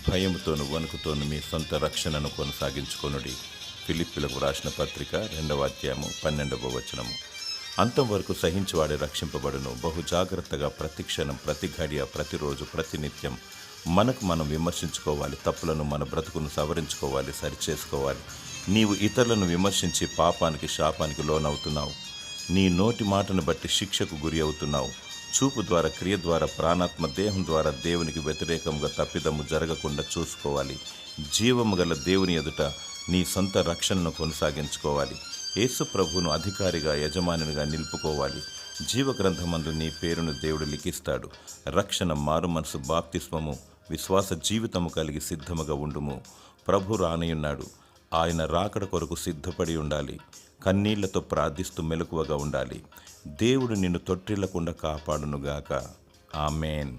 భయముతోను వణుకుతోను మీ సొంత రక్షణను కొనసాగించుకొనుడి. ఫిలిప్పీలకు రాసిన పత్రిక 2వ అధ్యాయము 12వ వచనము. అంతం వరకు సహించువాడే రక్షింపబడును. బహు జాగ్రత్తగా ప్రతి క్షణం, ప్రతి ఘడియ, ప్రతిరోజు, ప్రతినిత్యం మనకు మనం విమర్శించుకోవాలి. తప్పులను మన బ్రతుకును సవరించుకోవాలి, సరిచేసుకోవాలి. నీవు ఇతరులను విమర్శించి పాపానికి, శాపానికి లోనవుతున్నావు. నీ నోటి మాటను బట్టి శిక్షకు గురి అవుతున్నావు. చూపు ద్వారా, క్రియ ద్వారా, ప్రాణాత్మ దేహం ద్వారా దేవునికి వ్యతిరేకంగా తప్పిదము జరగకుండా చూసుకోవాలి. జీవము గల దేవుని ఎదుట నీ సొంత రక్షణను కొనసాగించుకోవాలి. యేసు ప్రభువును అధికారిగా, యజమానిగా నిలుపుకోవాలి. జీవగ్రంథమందు నీ పేరును దేవుడు లిఖిస్తాడు. రక్షణ, మారు మనసు, బాప్తిస్మము, విశ్వాస జీవితము కలిగి సిద్ధముగా ఉండుము. ప్రభు రానయున్నాడు. ఆయన రాకడ కొరకు సిద్ధపడి ఉండాలి. కన్నీళ్లతో ప్రార్థిస్తూ మెలకువగా ఉండాలి. దేవుడు నిన్ను తొట్టిల్లకుండా కాపాడునుగాక. ఆమేన్.